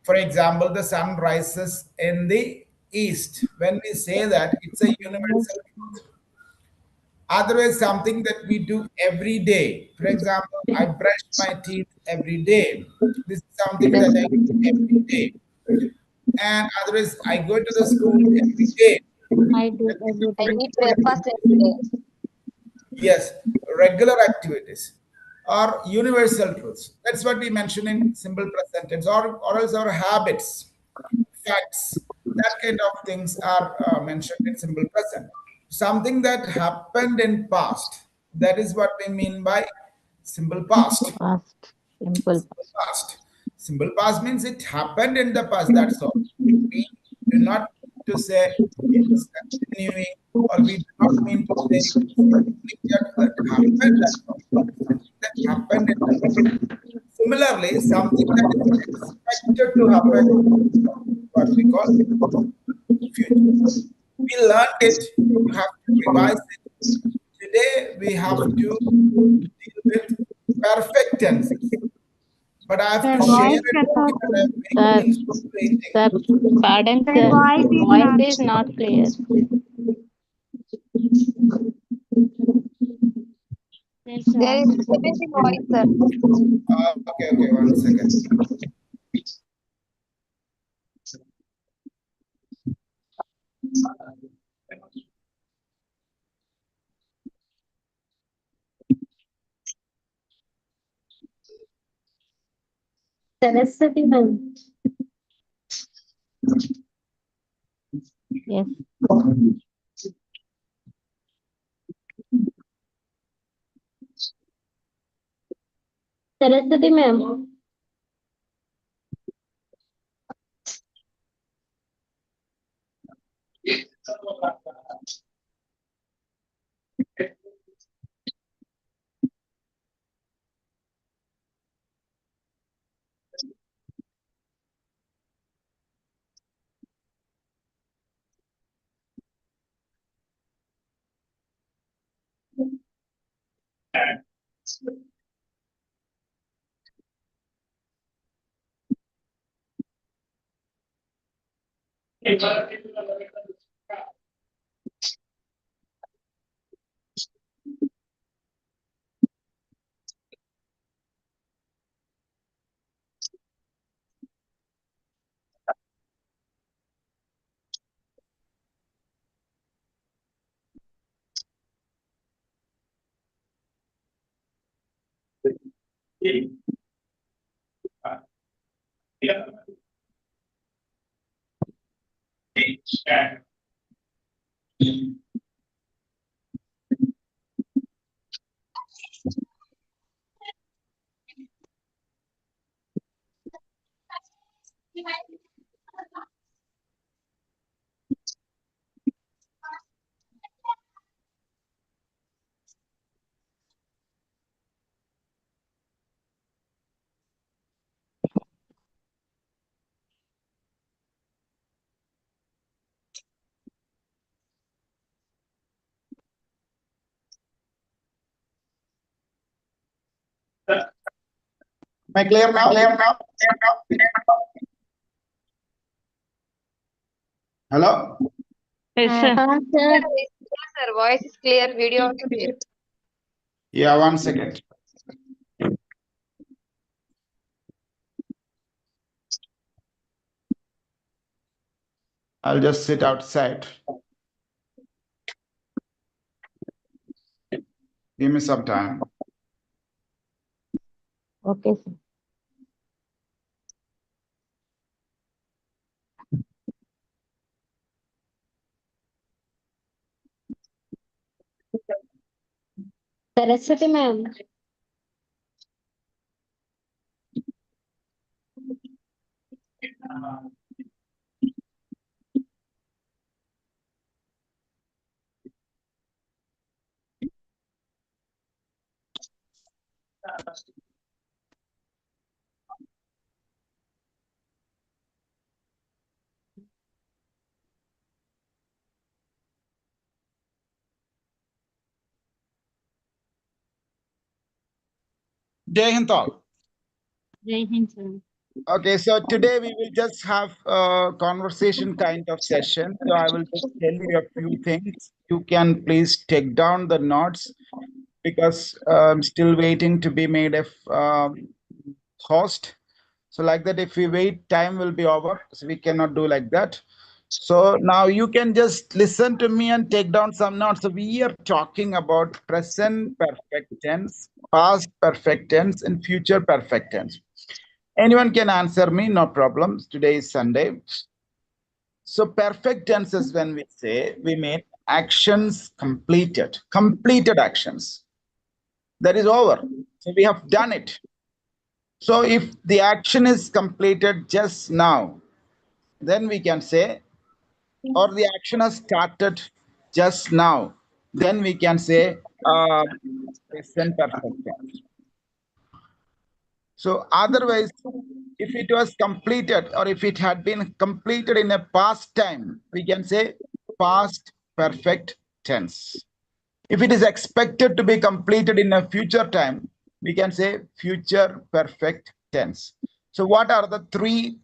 For example, the sun rises in the east. When we say that, it's a universal truth. Otherwise, something that we do every day. For example, I brush my teeth every day. This is something that I do every day. And otherwise, I go to the school every day. I do I everything. eat breakfast every day. Yes, regular activities are universal truths. That's what we mention in simple present tense, or else our habits, facts, that kind of things are mentioned in simple present. Something that happened in past, that is what we mean by simple past. Past. Simple. Past. Simple past means it happened in the past, that's all. We do not mean to say it's continuing, or we do not mean to say something that happened, that's all. Something that happened in the past. Similarly, something that is expected to happen, what we call future. We learned it, you have to revise it. Today we have to deal with perfect tenses. But I have to share it in a very peaceful way. Sir, pardon, Sir, sir. voice Voice is not clear. Yes, sir. There is disturbance in voice, sir. Okay, 1 second. Saraswati ma'am. Yes. Saraswati ma'am. Am I clear now? Hello? Yes, sir. Sir, sir, voice is clear, video also clear. Yeah, 1 second. I'll just sit outside. Give me some time. Okay, sir. Saraswati ma'am. Jai Hind all. Jai Hind, sir. Okay, so today we will just have a conversation kind of session. So I will just tell you a few things. You can please take down the notes because I'm still waiting to be made a host. So like that, if we wait, time will be over. So we cannot do like that. So now you can just listen to me and take down some notes. So we are talking about present perfect tense, past perfect tense, and future perfect tense. Anyone can answer me, no problems. Today is Sunday. So perfect tense is when we say we made actions completed actions. That is over. So we have done it. So if the action is completed just now, then we can say, or the action has started just now, then we can say present perfect tense. So otherwise, if it was completed or if it had been completed in a past time, we can say past perfect tense. If it is expected to be completed in a future time, we can say future perfect tense. So what are the three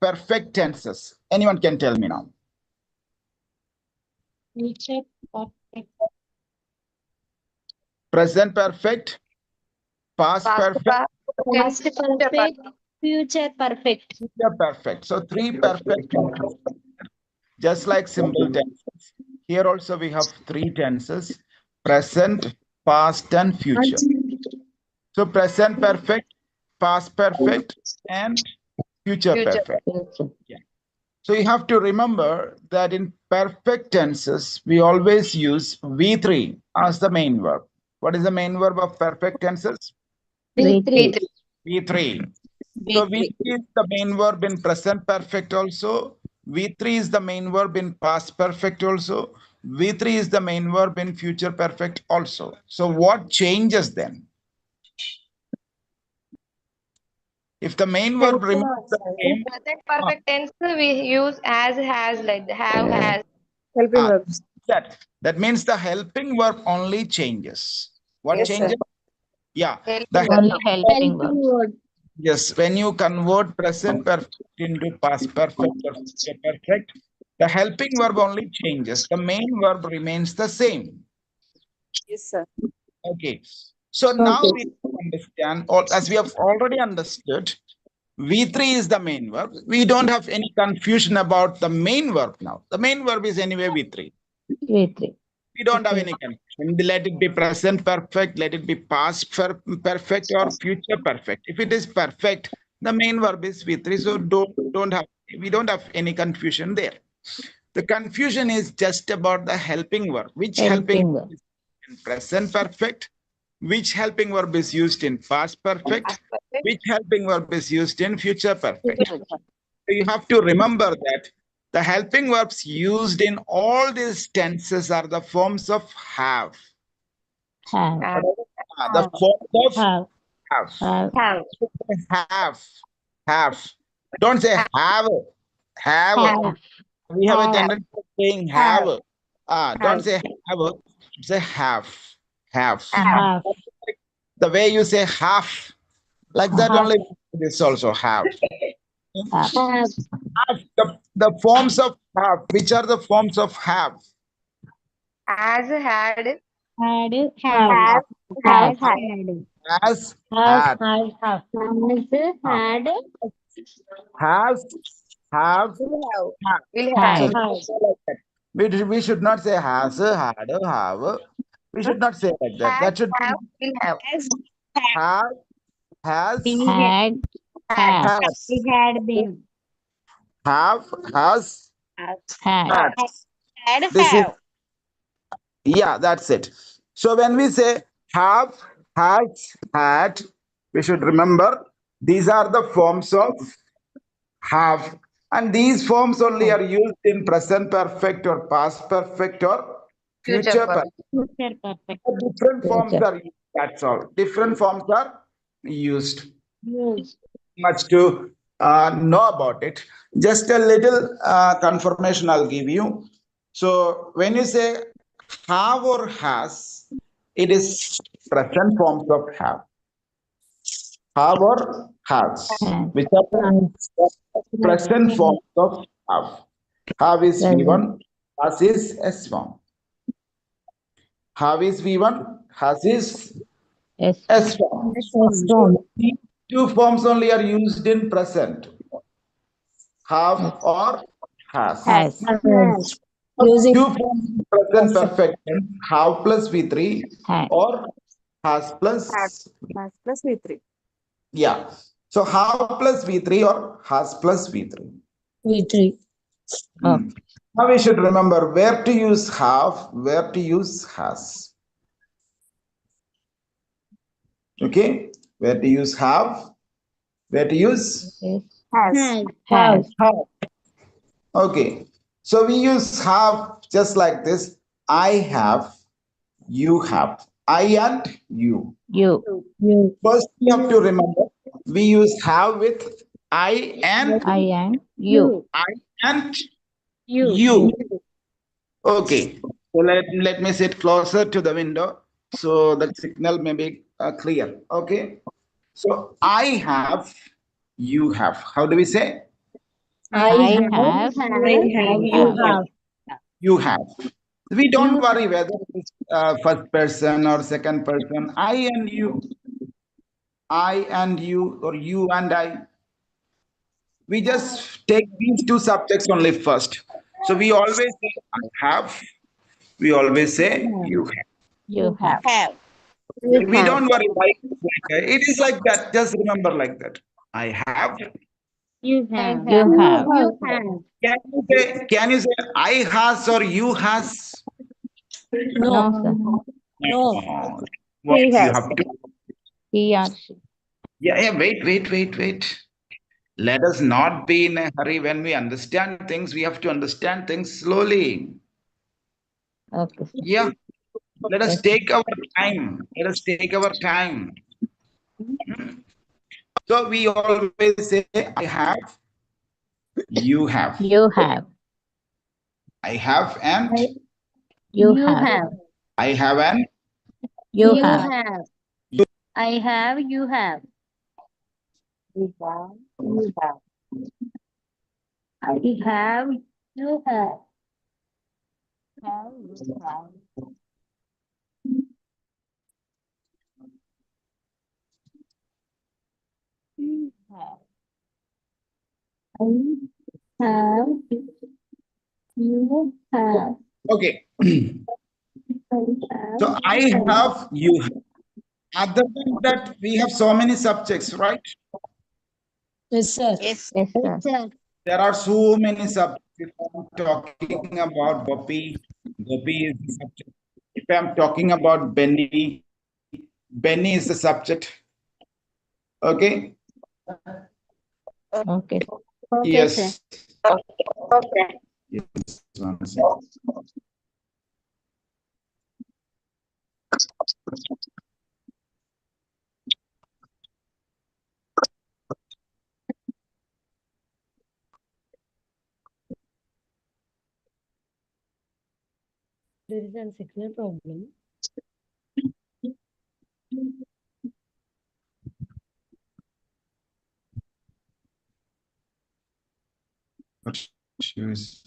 perfect tenses? Anyone can tell me now. Future perfect. Present perfect, past Past perfect, Past perfect. Future perfect. future perfect. So three perfect tenses, just like simple tenses. Here also we have three tenses: present, past, and future. So present perfect, past perfect, and future Future. perfect. Yeah. So you have to remember that in perfect tenses, we always use V3 as the main verb. What is the main verb of perfect tenses? V3. V3. So V3 is the main verb in present perfect also. V3 is the main verb in past perfect also. V3 is the main verb in future perfect also. So what changes then? If the main verb remains the In same, present uh, perfect tense, we use as, has, like have, has. Helping verbs. that means the helping verb only changes. What Yes, sir. changes? Yeah, the Helping verb. Only helping word. yes. When you convert present perfect into past perfect or future perfect, the helping verb only changes. The main verb remains the same. Yes, sir. Okay. So now we understand, or as we have already understood, V3 is the main verb. We don't have any confusion about the main verb now. The main verb is anyway V3. V3. We don't have any confusion. Let it be present perfect, let it be past perfect or future perfect. If it is perfect, the main verb is V3. So don't have we don't have any confusion there. The confusion is just about the helping verb. Which helping Helping verb word. is in present perfect? Which helping verb is used in past perfect? Past perfect. Which helping verb is used in future perfect? So you have to remember that the helping verbs used in all these tenses are the forms of have. Have. Have. The forms of Have. have. Have. Have. Have. Have. Don't say have. Have. Have. We have a Have. tendency of saying have. Don't Have. say have. Say have. Have. Have. Have. The way you say half, like that Have. only this also have. Have. The forms of have. Which are the forms of have? As, had, Had. Have. have, Have. has, had. Has, Have. had, Have. Have. uh, Had. has, have, Will have. have. Will So have. Had. we should say like that. We should not say has, had, have. We should not say like that. Has, That should be have, will have. have, has, Had. Had. Had. had, Had been. have, has, Had. had. Had. This is, yeah, that's it. So when we say have, has, had, we should remember these are the forms of have. And these forms only are used in present perfect or past perfect or Future future perfect. perfect. Future perfect. Different forms Future. are used. That's all. Different forms are used. Use. Much to know about it. Just a little confirmation I'll give you. So when you say have or has, it is present forms of have. Have or has. Has. Which are the present forms of have. Have is V1, has is S1. Have is V1, has is S. S1. S1. These two forms only are used in present. Have or has. Has. Has. Using Two forms in present perfect tense, have plus V3 Has. or has has plus, plus V3. yeah. So have plus V3 or has plus V3. V3. Hmm. Now we should remember where to use have, where to use has. Okay, where to use have, where to use Yes. Has. Has. have. Okay, so we use have just like this. I have, you have. I and you. You. You. First, we have to remember we use have with I and I and you. You. I and You. you. Okay, so let me sit closer to the window so the signal may be clear. Okay, so I have, you have. How do we say? I I have. have. I have. You You have. have. You have. We don't worry whether it's first person or second person. I and you, or you and I. We just take these two subjects only first. So we always say I have. We always say you have. You have. You We have. don't worry why it's like that. It is like that. Just remember like that. I have. You You have. have. Can you say I has or you has? No. No, sir. No. No. What He you has. have to? He or she. Yeah. Wait. Let us not be in a hurry when we understand things. We have to understand things slowly. Okay, sir. Yeah. Let us Yes. take our time. Let us take our time. So we always say, I have, you have. You have. I have and You have. I have and You have. I have, you have. I have, you have. I have, you have. okay. I have, So I have, you have. Other than that, we have so many subjects, right? Yes, sir. Yes, yes, sir. sir. There are so many subjects. If I'm talking about Gopi is the subject. If I'm talking about Benny is the subject. Okay. Okay. Okay, Yes. sir. Yes. One second. There is a signal problem. What shoes?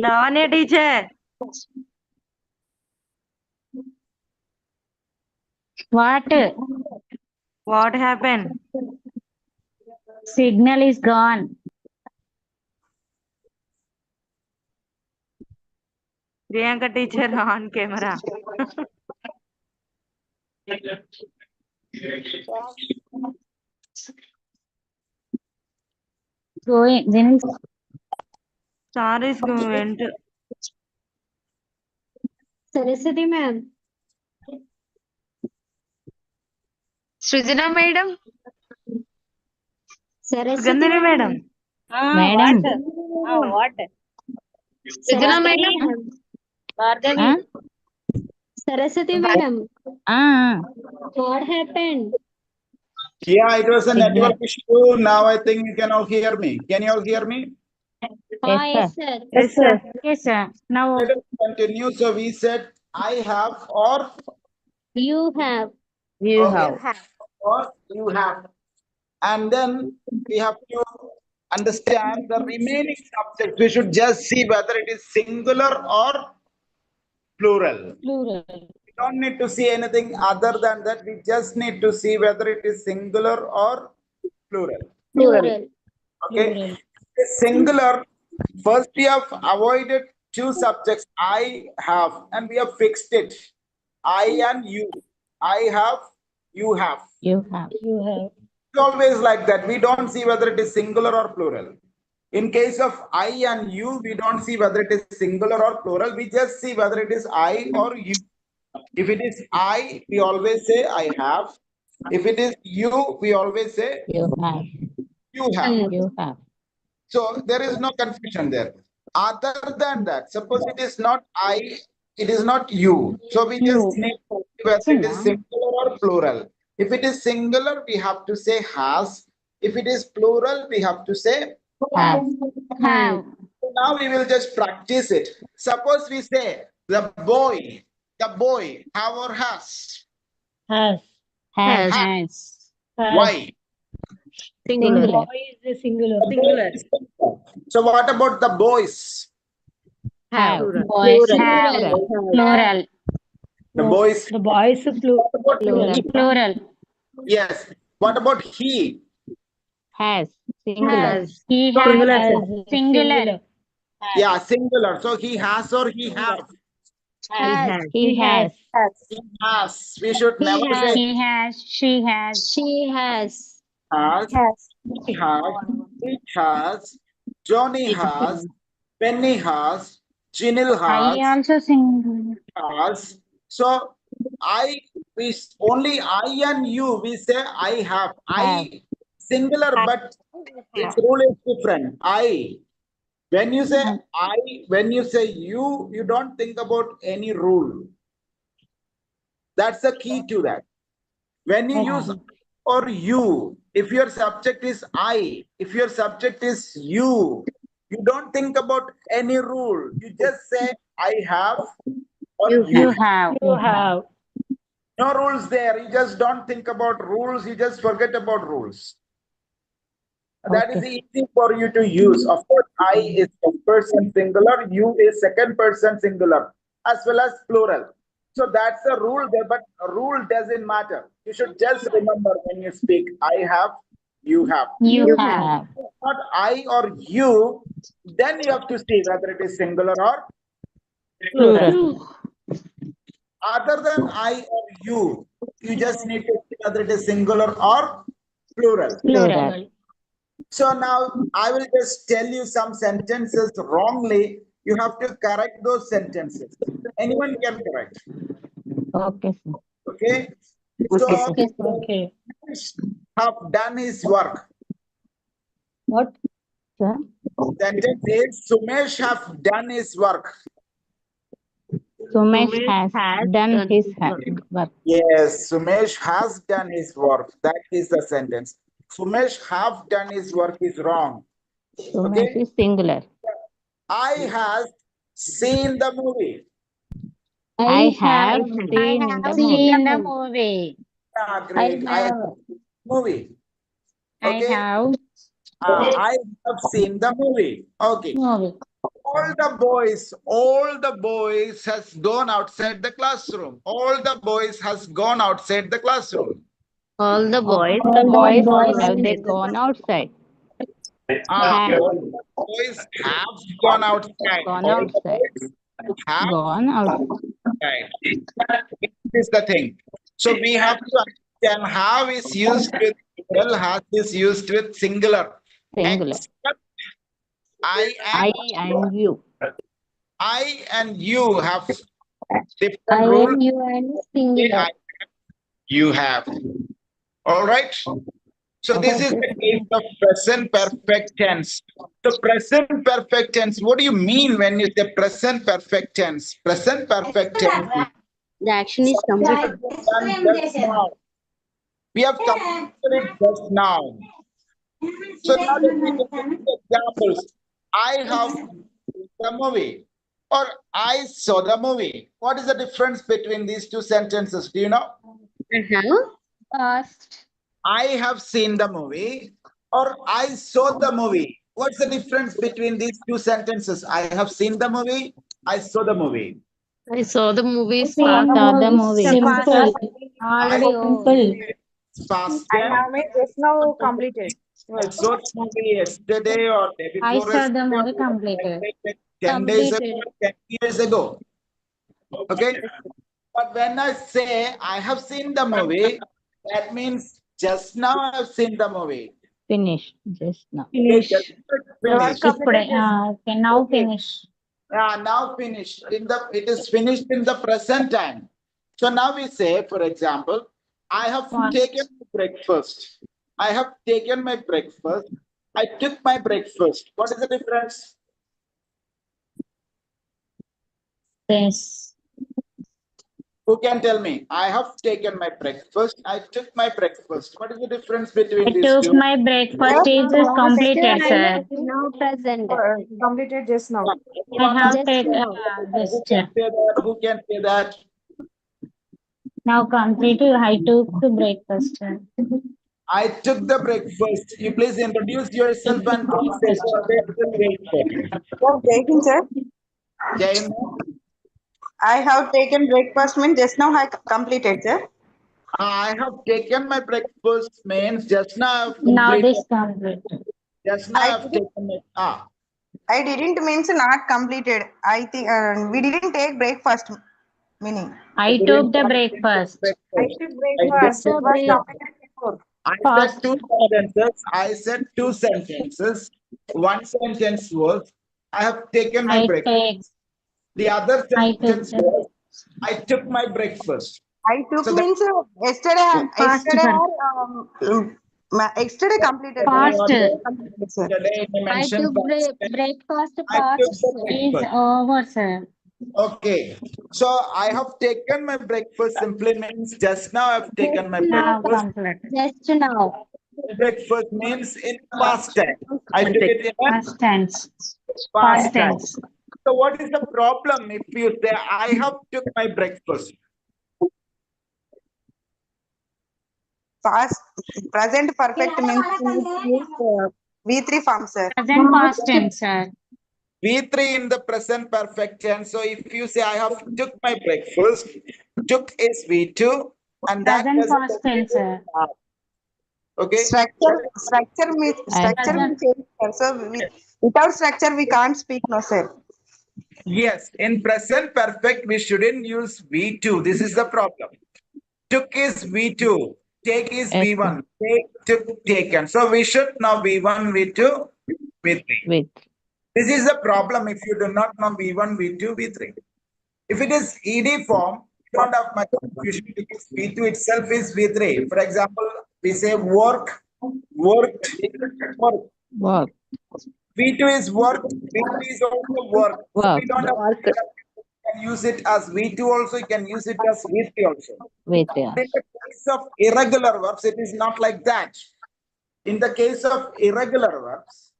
Lavanya teacher. What? What happened? Signal is gone. Priyanka teacher on camera. Going. Then Star is went. Saraswati ma'am. Srijana madam. Saraswati Gandhini madam. madam. What? Srijana Saraswati madam. ma'am. Huh? Saraswati madam. Ah. What happened? Yeah, it was a Signal. network issue. Now I think you can all hear me. Can you all hear me? Yes, Yes, sir. sir. Yes, sir. Yes, sir. Now. Let us continue. So we said I have or You have. You okay, have. or you have. And then we have to understand the remaining subjects. We should just see whether it is singular or plural. Plural. We don't need to see anything other than that. We just need to see whether it is singular or plural. Plural. Okay. Plural. Singular. First, we have avoided two subjects. I have, and we have fixed it. I and you. I have, you have. You have. You have. It's always like that. We don't see whether it is singular or plural. In case of I and you, we don't see whether it is singular or plural. We just see whether it is I or you. If it is I, we always say I have. If it is you, we always say You have. you have. You have. So there is no confusion there. Other than that, suppose it is not I, it is not you. So we just need to see whether it is singular or plural. If it is singular, we have to say has. If it is plural, we have to say. Have. Have. So now we will just practice it. Suppose we say the boy, have or has. Has. Has. Has. Why? Singular. Boy is a singular. So what about the boys? Have. Plural. Boys. Plural. Have. Plural. The boys. The boys are plural. Plural. Yes. What about he? Has. Singular. Has. He Singular, has. sir. Singular. Yeah, singular. So he has or he have. Has. He has. He has. We should He never has. say He has. She has. She has. has. He has. It has. Johnny has. Penny has. Jinil I has. also singular. Has. So only I and you we say I have. I singular, but its rule is different. I. When you say I, when you say you don't think about any rule. That's the key to that. When you use or you, if your subject is I, if your subject is you don't think about any rule. You just say I have or You you. have. You have. No rules there. You just don't think about rules. You just forget about rules. That is easy for you to use. Of course, I is first person singular, you is second person singular, as well as plural. So that's a rule there, but a rule doesn't matter. You should just remember when you speak, I have, you have. You have. Not I or you, then you have to see whether it is singular or Plural. other than I or you just need to see whether it is singular or plural. Plural. So now I will just tell you some sentences wrongly. You have to correct those sentences. Anyone can correct. Okay, sir. Okay. So Okay. have done his work. What? Sir. Sentence is Sumesh have done his work. Sumesh has done his work. Yes, Sumesh has done his work. That is the sentence. Sumesh have done his work is wrong. Sumesh Okay. is singular. I has seen the movie. I have seen the movie. Yeah, great. I have movie. Okay. I have seen the movie. Okay. Movie. All the boys has gone outside the classroom. All the boys has gone outside the classroom. All the All boys the boys gone have they outside the gone outside? have All the boys have gone outside. Gone All the outside. boys have Gone outside. outside. This is the thing. So we have to understand have is used with plural, has is used with singular. Singular. Except I I and you. and you have I different rules. and you and singular. You have. All right. So this is the case of present perfect tense. So present perfect tense, what do you mean when you say present perfect tense? Present perfect tense. The action is completed. Done just now. We have completed it just now. So now let me take some examples. I have seen the movie or I saw the movie. What is the difference between these two sentences? Do you know? Past. I have seen the movie or I saw the movie. What's the difference between these two sentences? I have seen the movie, I saw the movie. I saw the movies I past. saw the movie. Simple. I Simple. past I tense. have made just now completed. I saw the movie yesterday or day I before saw the yesterday, movie or completed. 10 days ago, Completed. 10 years ago. Okay. But when I say I have seen the movie, that means just now I have seen the movie. Finish. Just now. Okay, just Not finish. completed just Okay, now Okay. finish. Now finished. It is finished in the present time. So now we say, for example, I have taken my breakfast. I have taken my breakfast. I took my breakfast. What is the difference? Yes. Who can tell me? I have taken my breakfast. I took my breakfast. What is the difference between I these took two? my breakfast is completed, sir. Now present. completed just now. I have Just taken now. Who can say that? Who can say that? now completed. I took the breakfast, sir. I took the breakfast. You please introduce yourself and please say the breakfast. Oh, taken, sir. Jai I have taken breakfast means just now I completed, sir. I have taken my breakfast means just now I've Now completed. this completed. Just now I've taken it. I didn't means not completed. I think we didn't take breakfast meaning. I took the breakfast. I took I breakfast. took It the was breakfast. completed before. I Fast. said two sentences. I said two sentences. One sentence was I have taken my I breakfast. take. The other I took sentence the was I took my breakfast. I took So the means yesterday. Past Yesterday completed. Past Completed, sir. today I I mentioned took past tense. breakfast I took past. the is breakfast. over, sir. Okay. So I have taken my breakfast simply means just now I've taken my Now breakfast. completed. Just now. Breakfast means in past tense. I took it in a Past tense. past Past tense. tense. So what is the problem if you say I have took my breakfast? Past present perfect means V3 form, sir. Present past tense, sir. V3 in the present perfect tense. So if you say I have took my breakfast, took is V2 and that Present doesn't past tense, sir. okay. Structure means Present. change, sir. So without structure we can't speak, no, sir. Yes, in present perfect we shouldn't use V2. This is the problem. Took is V2. Take is Yes, V1. Take, took, taken. So we should know V1, V2, V3. with. This is the problem if you do not know V1, V2, V3. If it is ED form, you don't have much confusion because V2 itself is V3. For example, we say work, worked, work. Work. V2 is worked, V3 is also work. So we Work. don't have you can use it as V2 also, you can use it as V3 also. With. In the case of irregular verbs, it is not like that. In the case of irregular verbs,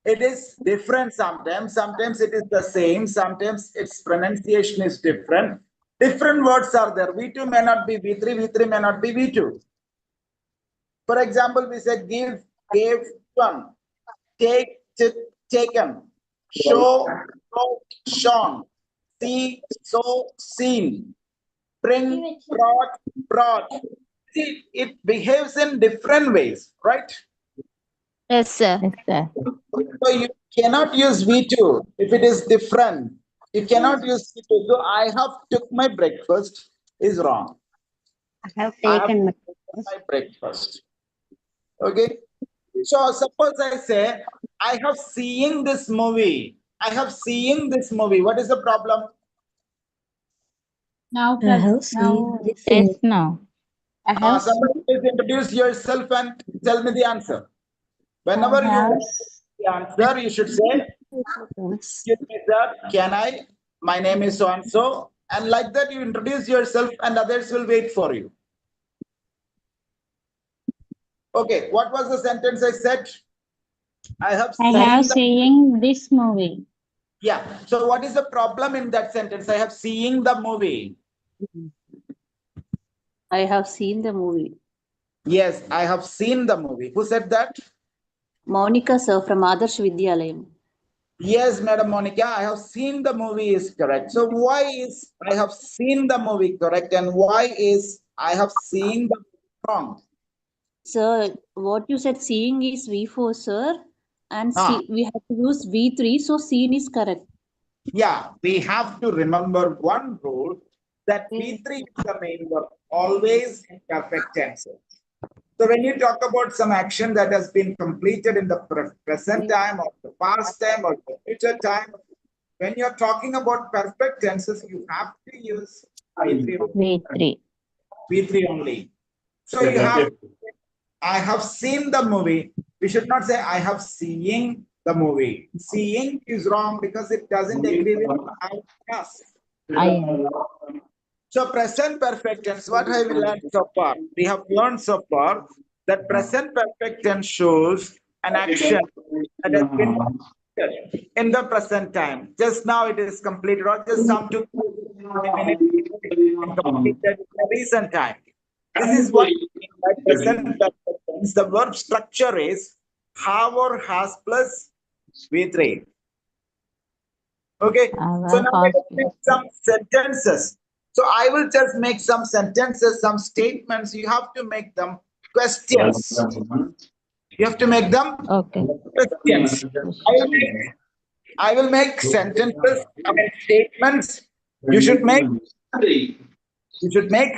it is different sometimes. Sometimes it is the same. Sometimes its pronunciation is different. Different words are there. V2 may not be V3, V3 may not be V2. For example, we say give gave, given, take, taken, show, shown, see, saw, seen, bring, brought. See, it behaves in different ways, right? Yes, sir. Yes, sir. So you cannot use V2 if it is different. You cannot use V2. So I have took my breakfast is wrong. I have I have taken my taken my breakfast. Okay. So suppose I say I have seen this movie. I have seen this movie. What is the problem? Now, I have seen now, this yes, movie. now. I have, Somebody please introduce yourself and tell me the answer. Whenever I you have, want the answer, you should say, "Excuse me, sir, can I? My name is so and so." And like that, you introduce yourself, and others will wait for you. Okay, what was the sentence I said? I have I seen have the. seen this movie. Yeah. So what is the problem in that sentence? I have seen the movie. I have seen the movie. Yes, I have seen the movie. Who said that? Monica sir from Adarsh Vidyalayam. Yes, Madam Monica, I have seen the movie is correct. So why is I have seen the movie correct and why is I have seen the movie wrong? Sir, what you said seeing is V4, sir, and Ah. we have to use V3, so seen is correct. Yeah, we have to remember one rule that V3 is the main verb, always in perfect tense. So when you talk about some action that has been completed in the present time or the past time or the future time, when you're talking about perfect tenses, you have to use V3 only. V3. V3 only. So you have, I have seen the movie. We should not say I have seen the movie. Seeing is wrong because it doesn't agree with I has. I So present perfect tense, what have we learned so far? We have learned so far that present perfect tense shows an action that has been completed in the present time. Just now it is completed or just some took a minute completed in the recent time. This is what by present perfect tense. The verb structure is have or has plus V3. Okay, so our now let us make some sentences. So I will just make some sentences, some statements. You have to make them questions. You have to make them Okay. questions. I will make sentences, I mean statements. You should make, you should make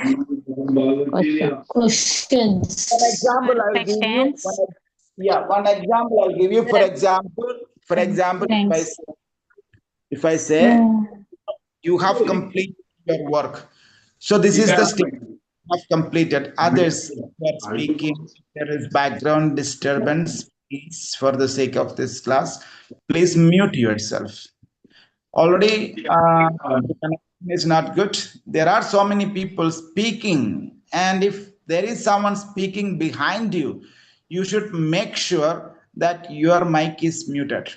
Questions. one example. I'll Perfect give you tense. one, yeah, one example I'll give you. For example, Thanks. if I say you have completed your work. So this is the statement you have completed. Others are speaking. There is background disturbance. Please, for the sake of this class, please mute yourself. Already, the connection is not good. There are so many people speaking, and if there is someone speaking behind you, you should make sure that your mic is muted.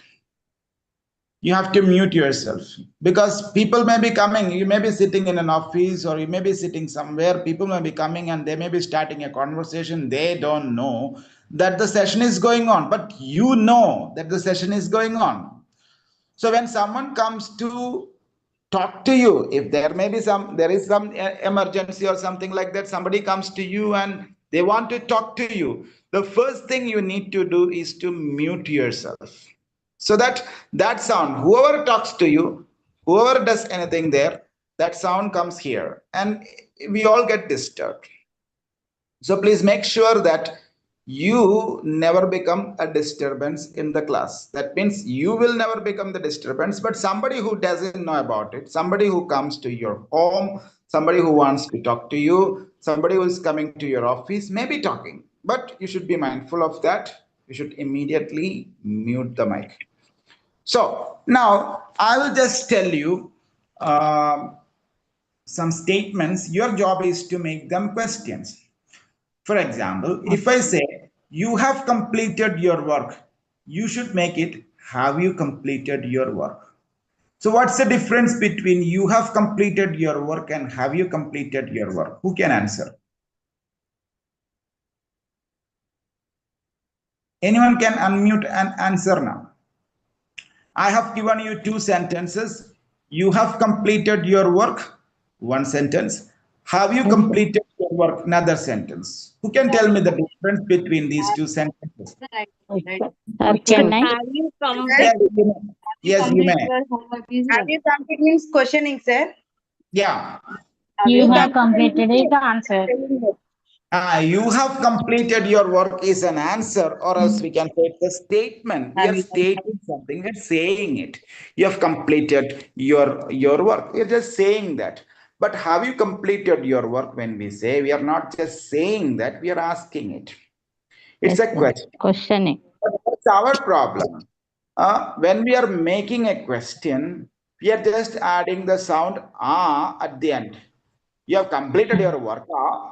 You have to mute yourself because people may be coming. You may be sitting in an office or you may be sitting somewhere. People may be coming and they may be starting a conversation. They don't know that the session is going on, but you know that the session is going on. So when someone comes to talk to you, if there is some emergency or something like that, somebody comes to you and they want to talk to you, the first thing you need to do is to mute yourself so that that sound, whoever talks to you, whoever does anything there, that sound comes here and we all get disturbed. So please make sure that you never become a disturbance in the class. That means you will never become the disturbance, but somebody who doesn't know about it, somebody who comes to your home, somebody who wants to talk to you, somebody who is coming to your office may be talking, but you should be mindful of that. You should immediately mute the mic. So now I will just tell you some statements. Your job is to make them questions. For example, if I say, you have completed your work, you should make it, have you completed your work? So what's the difference between you have completed your work and have you completed your work? Who can answer? Anyone can unmute and answer now. I have given you two sentences. You have completed your work. One sentence. Have you completed your work? Another sentence. Who can tell me the difference between these two sentences? Right. Sir, can I? Have you Yes, completed? you may. Yes, you may. Your homework is Have you completed means questioning, sir? Yeah. You have completed it, answer. You have completed your work is an answer, or else we can say it's a statement. We are stating something, we're saying it. You have completed your work. We're just saying that. But have you completed your work? When we say, we are not just saying that, we are asking it. It's a question. Questioning. But that's our problem. When we are making a question, we are just adding the sound ah at the end. You have completed your work.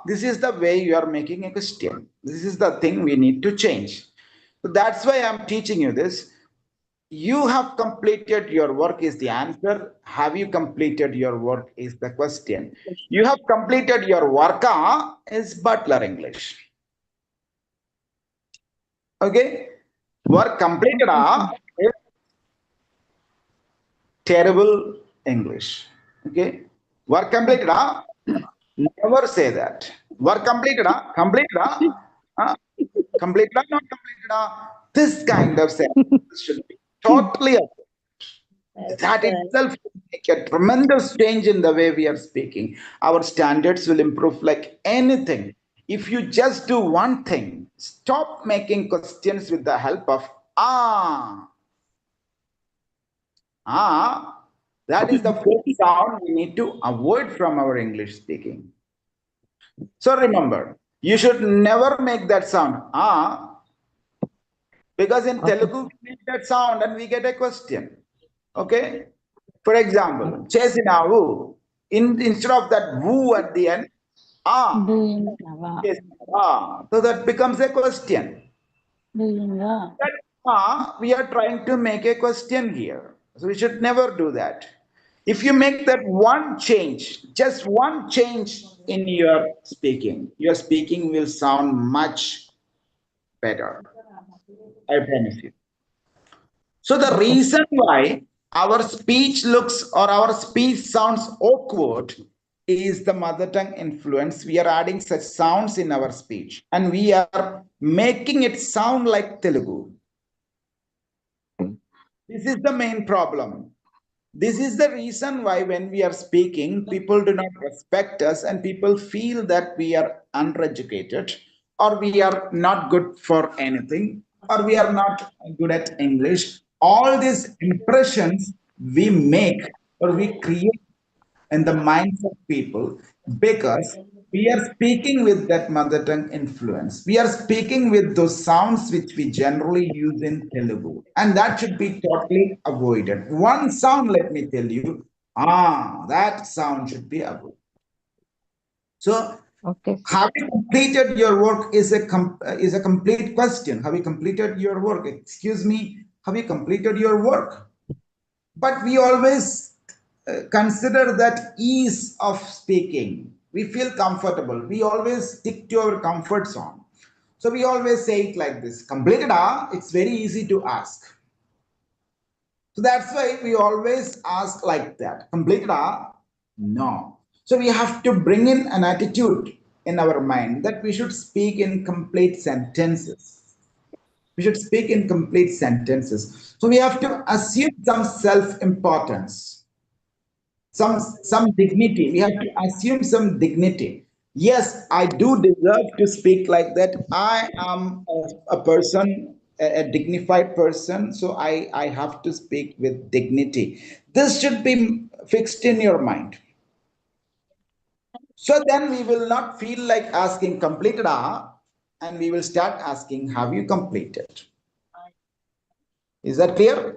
This is the way you are making a question. This is the thing we need to change. So that's why I'm teaching you this. You have completed your work is the answer. Have you completed your work is the question. You have completed your work is butler English. Okay. Work completed is terrible English. Okay. Work completed never say that. Work completed completed completed not completed this kind of sentence should be totally that itself will make a tremendous change in the way we are speaking. Our standards will improve like anything. If you just do one thing, stop making questions with the help of ah. Ah, that is the first sound we need to avoid from our English speaking. So remember, you should never make that sound ah, because in Telugu we make that sound and we get a question. Okay. For example, chesinavu, instead of that woo at the end, ah, so that becomes a question. That we are trying to make a question here. So we should never do that. If you make that one change, just one change in your speaking will sound much better. I promise you. So the reason why our speech looks or our speech sounds awkward is the mother tongue influence. We are adding such sounds in our speech and we are making it sound like Telugu. This is the main problem. This is the reason why when we are speaking, people do not respect us and people feel that we are uneducated or we are not good for anything or we are not good at English. All these impressions we make or we create in the minds of people because we are speaking with that mother tongue influence. We are speaking with those sounds which we generally use in Telugu, and that should be totally avoided. One sound, let me tell you, that sound should be avoided. So, have you completed your work is a complete question. Have you completed your work? Excuse me, have you completed your work? But we always consider that ease of speaking. We feel comfortable. We always stick to our comfort zone. So we always say it like this. Completed, it's very easy to ask. So that's why we always ask like that. Completed, no. So we have to bring in an attitude in our mind that we should speak in complete sentences. We should speak in complete sentences. So we have to assume some self-importance, some dignity. We have to assume some dignity. Yes, I do deserve to speak like that. I am a person, a dignified person, so I have to speak with dignity. This should be fixed in your mind. So then we will not feel like asking completed, and we will start asking, have you completed? Is that clear?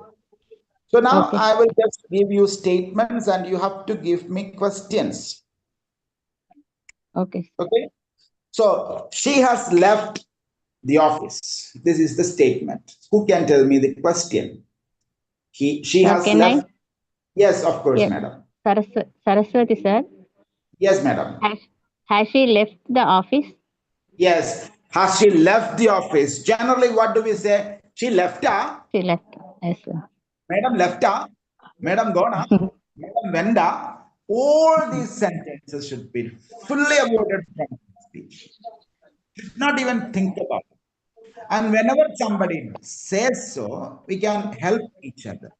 So now I will just give you statements and you have to give me questions. Okay. Okay. So she has left the office. This is the statement. Who can tell me the question? She has can left. I? Yes, of course, Yes. madam. Saraswati, sir. Yes, madam. Has she left the office? Yes. Has she left the office? Generally, what do we say? She left. She left. Yes, sir. Madam left. Madam gone. Madam went. All these sentences should be fully avoided from speech. Should not even think about it. And whenever somebody says so, we can help each other.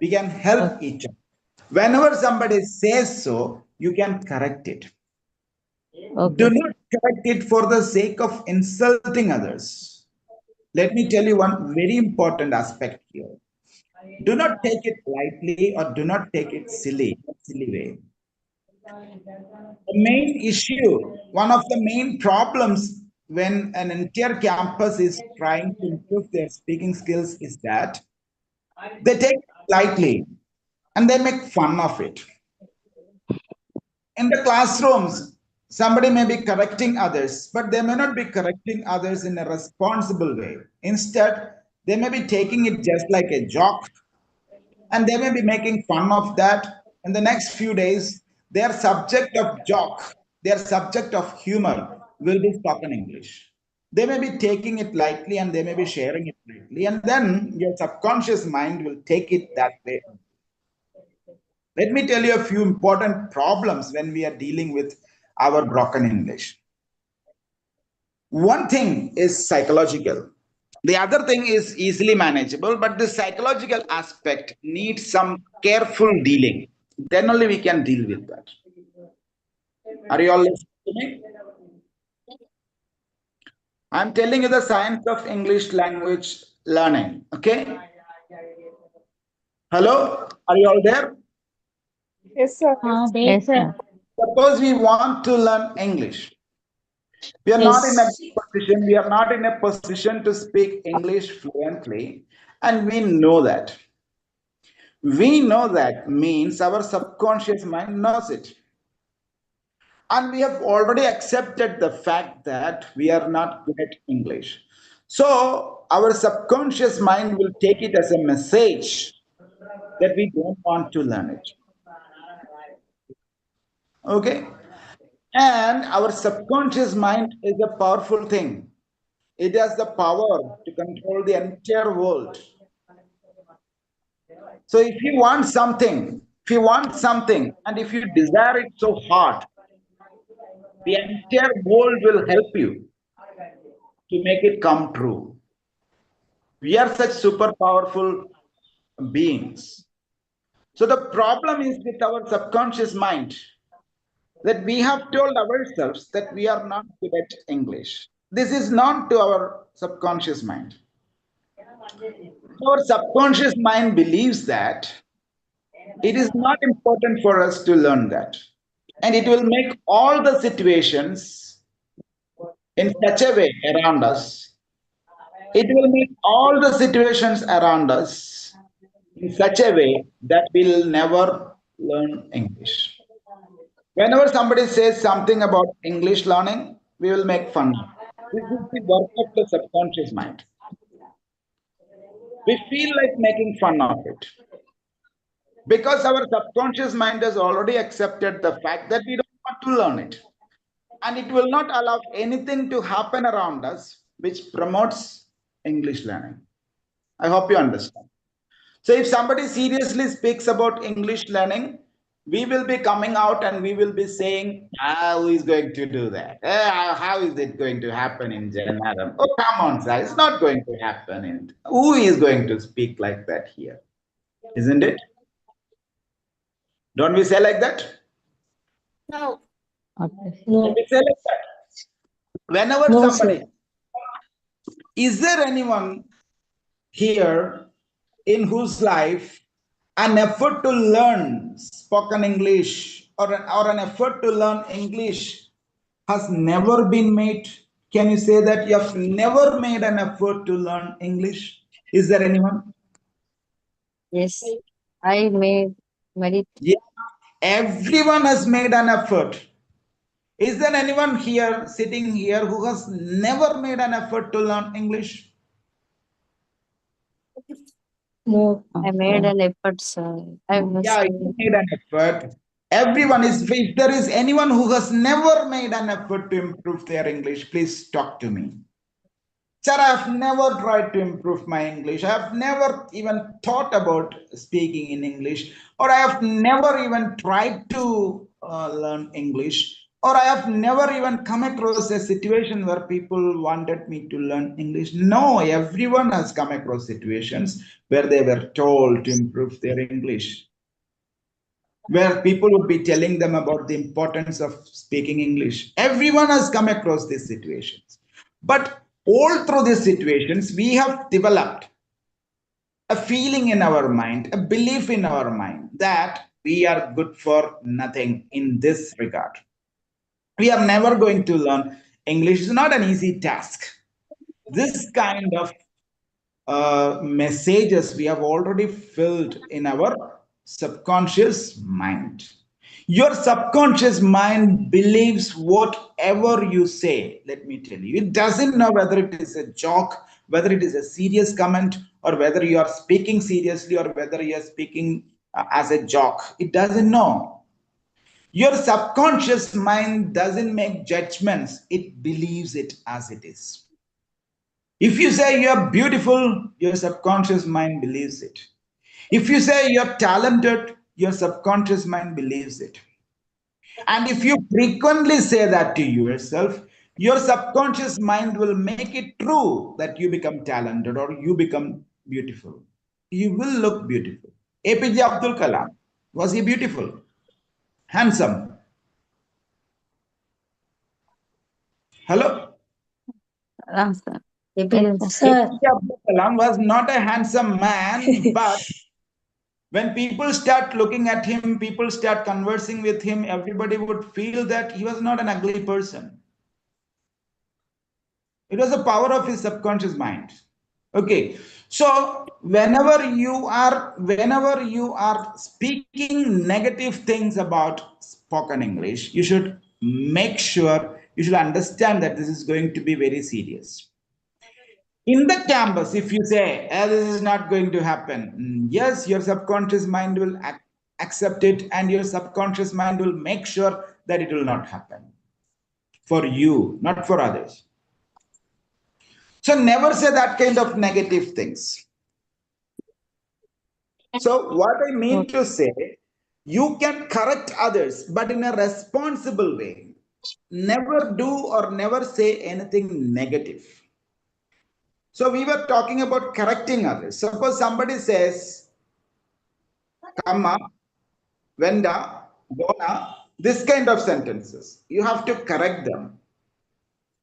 We can help each other. Whenever somebody says so, you can correct it. Okay. Do not correct it for the sake of insulting others. Let me tell you one very important aspect here. Do not take it lightly or do not take it silly way. The main issue, one of the main problems when an entire campus is trying to improve their speaking skills is that they take it lightly and they make fun of it. In the classrooms, somebody may be correcting others, but they may not be correcting others in a responsible way. Instead, they may be taking it just like a joke and they may be making fun of that. In the next few days, their subject of joke, their subject of humor will be spoken English. They may be taking it lightly and they may be sharing it lightly, and then your subconscious mind will take it that way. Let me tell you a few important problems when we are dealing with our broken English. One thing is psychological. The other thing is easily manageable, but the psychological aspect needs some careful dealing. Then only we can deal with that. Are you all listening to me? I'm telling you the science of English language learning. Okay? Hello? Are you all there? Yes, sir. Yes, sir. Suppose we want to learn English. We are not in a position, we are not in a position to speak English fluently, and we know that. We know that means our subconscious mind knows it. And we have already accepted the fact that we are not good at English. So our subconscious mind will take it as a message that we don't want to learn it. Okay? And our subconscious mind is a powerful thing. It has the power to control the entire world. So if you want something, and if you desire it so hard, the entire world will help you to make it come true. We are such super powerful beings. So the problem is with our subconscious mind that we have told ourselves that we are not good at English. This is known to our subconscious mind. Our subconscious mind believes that it is not important for us to learn that. And it will make all the situations in such a way around us. It will make all the situations around us in such a way that we'll never learn English. Whenever somebody says something about English learning, we will make fun. This is the work of the subconscious mind. We feel like making fun of it. Because our subconscious mind has already accepted the fact that we don't want to learn it. And it will not allow anything to happen around us which promotes English learning. I hope you understand. So if somebody seriously speaks about English learning, we will be coming out and we will be saying, how is going to do that? How is it going to happen in Jannaram? Oh, come on, sir. It's not going to happen. And who is going to speak like that here? Isn't it? Don't we say like that? Okay. Don't we say like that? Whenever somebody, is there anyone here in whose life an effort to learn spoken English or an effort to learn English has never been made? Can you say that you have never made an effort to learn English? Is there anyone? Yes, I made very. Yeah, everyone has made an effort. Is there anyone here sitting here who has never made an effort to learn English? No, I made an effort, sir. I was. Yeah, you made an effort. Everyone is, if there is anyone who has never made an effort to improve their English, please talk to me. Sir, I have never tried to improve my English. I have never even thought about speaking in English, or I have never even tried to learn English, or I have never even come across a situation where people wanted me to learn English. No, everyone has come across situations where they were told to improve their English, where people would be telling them about the importance of speaking English. Everyone has come across these situations. But all through these situations, we have developed a feeling in our mind, a belief in our mind that we are good for nothing in this regard. We are never going to learn English. It's not an easy task. This kind of messages we have already filled in our subconscious mind. Your subconscious mind believes whatever you say. Let me tell you, it doesn't know whether it is a joke, whether it is a serious comment, or whether you are speaking seriously, or whether you are speaking as a joke. It doesn't know. Your subconscious mind doesn't make judgments, it believes it as it is. If you say you're beautiful, your subconscious mind believes it. If you say you're talented, your subconscious mind believes it. And if you frequently say that to yourself, your subconscious mind will make it true that you become talented or you become beautiful. You will look beautiful. APJ Abdul Kalam, was he beautiful? Handsome? Hello? Sir. Yes, Sir. APJ Abdul Kalam was not a handsome man, but when people start looking at him, people start conversing with him, everybody would feel that he was not an ugly person. It was the power of his subconscious mind. Okay. So whenever you are speaking negative things about spoken English, you should make sure, you should understand that this is going to be very serious. In the campus, if you say, this is not going to happen, yes, your subconscious mind will accept it, and your subconscious mind will make sure that it will not happen for you, not for others. So never say that kind of negative things. So what I mean to say, you can correct others, but in a responsible way. Never do or never say anything negative. So we were talking about correcting others. Suppose somebody says, Kama, Venda, Bona, this kind of sentences. You have to correct them.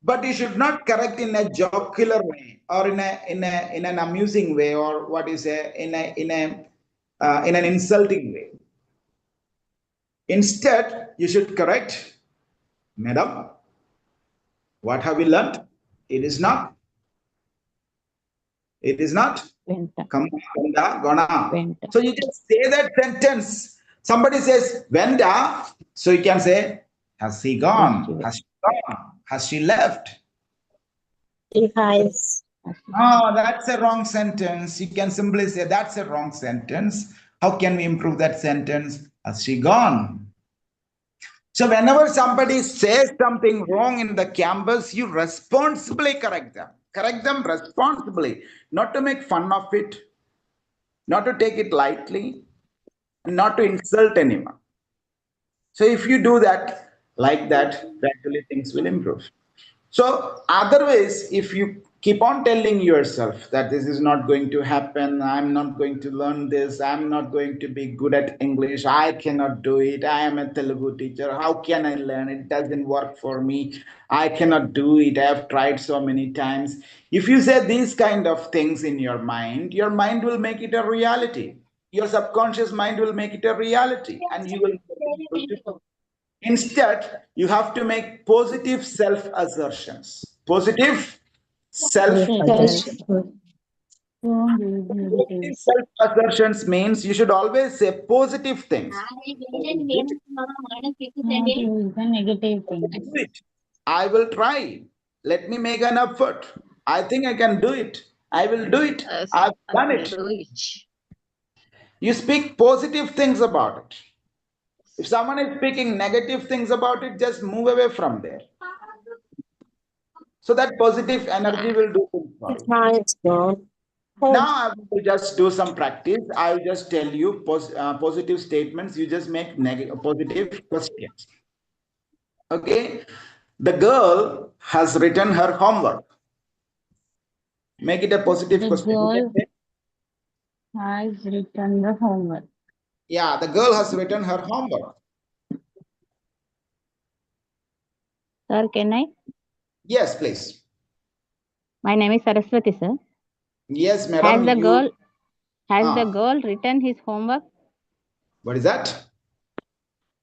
But you should not correct in a jocular way, or in an amusing way, or what you say, in an insulting way. Instead, you should correct, Madam, what have we learned? It is not. It is not. Kama, Venda, Gona. So you just say that sentence. Somebody says Venda, so you can say, has he gone? Has she gone? Has she left? has. Oh, that's a wrong sentence. You can simply say that's a wrong sentence. How can we improve that sentence? Has she gone? So whenever somebody says something wrong in the campus, you responsibly correct them. Correct them responsibly, not to make fun of it, not to take it lightly, not to insult anyone. So if you do that like that, gradually things will improve. So otherwise, if you keep on telling yourself that this is not going to happen, I'm not going to learn this, I'm not going to be good at English, I cannot do it, I am a Telugu teacher, how can I learn? It doesn't work for me, I cannot do it, I have tried so many times. If you say these kind of things in your mind will make it a reality. Your subconscious mind will make it a reality, and you will be able to. Instead, you have to make positive self assertions. Positive self assertions. Positive self assertions means you should always say positive things. The negative thing. Do it. I will try. Let me make an effort. I think I can do it. I will do it. Yes, I've I done will it. do it. You speak positive things about it. If someone is speaking negative things about it, just move away from there. So that positive energy will do things for you. Now I will just do some practice. I will just tell you positive statements. You just make positive questions. Okay. The girl has written her homework. Make it a positive The question. girl has written the homework. Yeah, the girl has written her homework. Sir, can I? Yes, please. My name is Saraswati, sir. Yes, madam. Has the girl written his homework? What is that?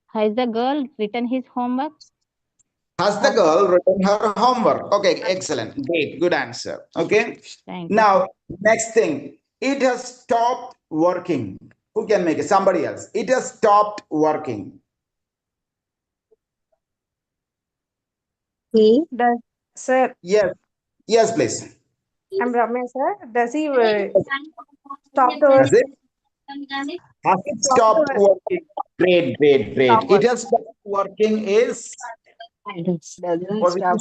Has the girl written his homework? Has the girl written her homework? Okay, excellent. Great, good answer. Okay. Thank you. Now, next thing. It has stopped working. Who can make it? Somebody else. It has stopped working. Does, sir, Yes. Yes, please. I'm Ramya, sir. Does he stop to work? Has it? Has it Stop to stopped work. working? Great, great, Stop great. It work. has stopped working is positive.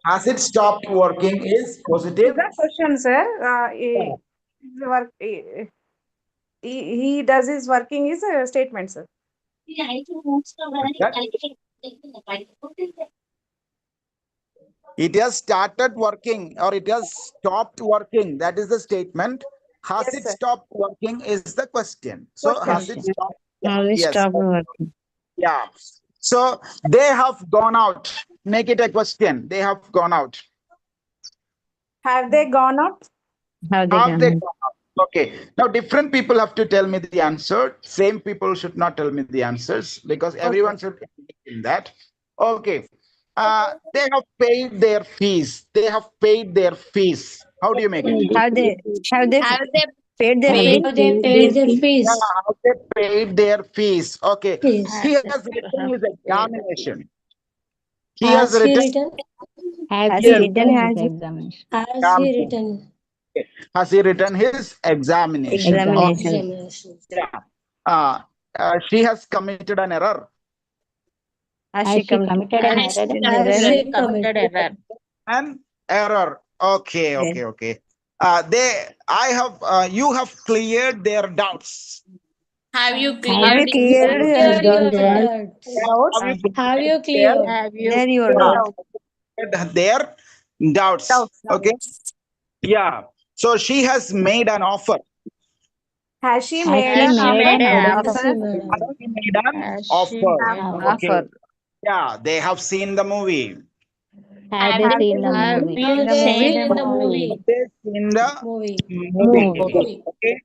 Has it stopped working is Is positive. that question, sir? His work, he does his working is a statement, sir. That it has started working or it has stopped working. That is the statement. Has Yes, it sir. stopped working is the question. So has it Question. stopped? Now we Yes. stop working. Yeah. So they have gone out. Make it a question. They have gone out. Have they gone out? Have they Have they done? gone out? Okay. Now different people have to tell me the answer. Same people should not tell me the answers because everyone should be in that. Okay. They have paid their fees. They have paid their fees. How do you make it? Have they Paid their paid fees? They paid their Yeah, fees. how they paid their fees. Okay. Fees. He has written his examination. He has Has he written written? Has yes, he written his examination? Has he examination. written? Has he written his examination? Okay. Examination. Examination. Yeah. Uh, she has committed an error. Has she committed an has error in done Has his she committed? An error. Okay, okay, okay. I have, you have cleared their doubts. have you Have cleared you it? cleared Clear your your doubts. Have you Have you cleared cleared? Have you your their, doubt? their doubts? Okay. Yeah. So she has made an offer. Has she Has made she an has she made made offer? an an Has he offer? made Has an she made an Has she offer? made an Okay. Offer. Yeah, they have seen the movie. Have have they they seen the seen Have movie? have the they movie? seen the movie? They've seen the Movie. movie. Okay.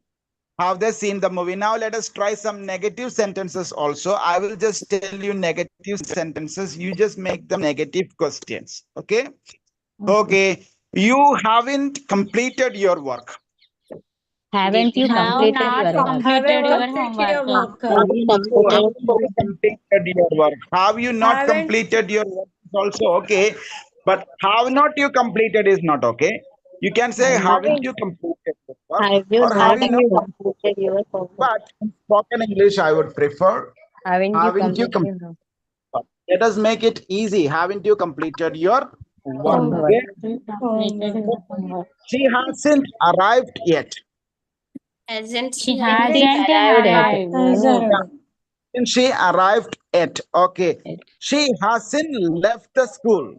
Have they seen the movie? Now let us try some negative sentences also. I will just tell you negative sentences. You just make them negative questions. Okay. Okay. You haven't completed your work. Haven't you Have completed not your work? Haven't completed your completed homework. your work. You haven't completed your work. Have you not Haven't completed your work is also okay. But have not you completed is not okay. You can say haven't you completed your work Have you or have not you not completed your homework? but in spoken English, I would prefer Haven't you haven't you completed completed? your homework? Let us make it easy. Haven't you completed your work? Homework. Okay. Homework. Homework. She hasn't arrived yet. Hasn't She she hasn't Arrived at arrived. Has arrived. Hasn't she arrived yet? Okay. it. She hasn't left the school.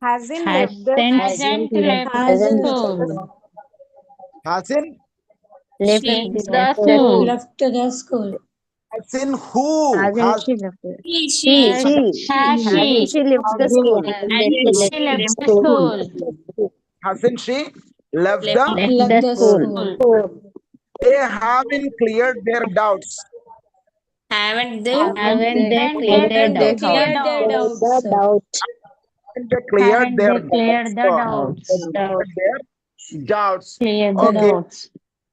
hasn't left the Hasn't left the Hasn't school. Hasn't. Left she the left school. left the school? Hasn't who? Hasn't she left it? she Has she she left the school? hasn't she left the school? Hasn't she left Left the? Left Left the the school. school. They haven't cleared their doubts. haven't they Haven't they cleared their Haven't they doubts? cleared their doubts, sir? Haven't they cleared their doubts? Doubts. Their doubts. Cleared the Okay. doubts.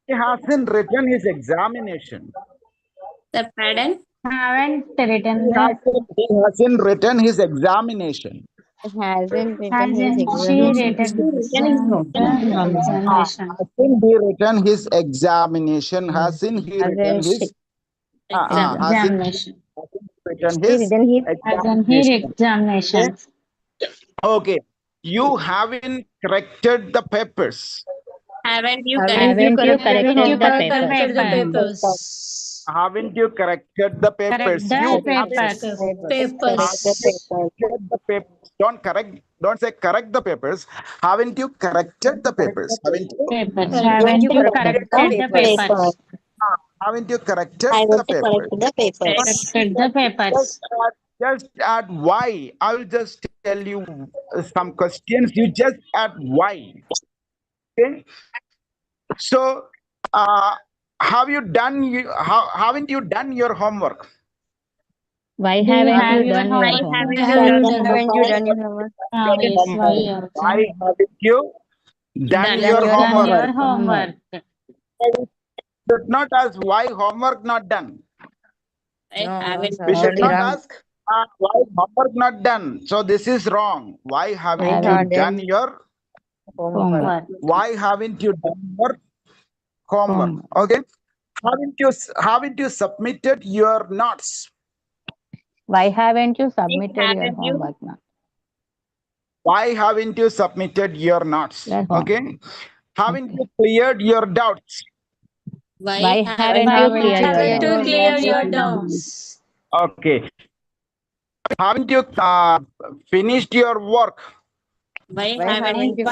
He hasn't written his examination. the pardon? Haven't written He hasn't written his examination. hasn't written his examination. Examination. Hasn't he written his examination? Hasn't he written Hasn't his she Exam. hasn't he Examination. He written his Then his examination. examinations. Okay, you haven't corrected the papers. haven't you corrected the paper? Haven't you corrected the papers? The You papers. corrected the papers. Don't say correct the papers. Haven't you corrected the papers? Haven't you? Papers. Haven't you corrected the papers? Haven't you corrected the papers? Corrected the papers. Just add why. I will just tell you some questions. You just add why. Okay. So, haven't you done your homework? Why Do you haven't have you your done your homework? homework? Yes, why also? Why haven't you done your Done homework? your homework. Should not ask why homework not done. We should not ask why homework not done. So this is wrong. Why haven't you done your Homework. why haven't you done your homework? Okay. Haven't you submitted your notes? Why haven't you submitted your homework now? Why haven't you submitted your notes? Your homework. Okay. Haven't you cleared your doubts? Why haven't you cleared your doubts? Okay. Haven't you finished your work? Why haven't you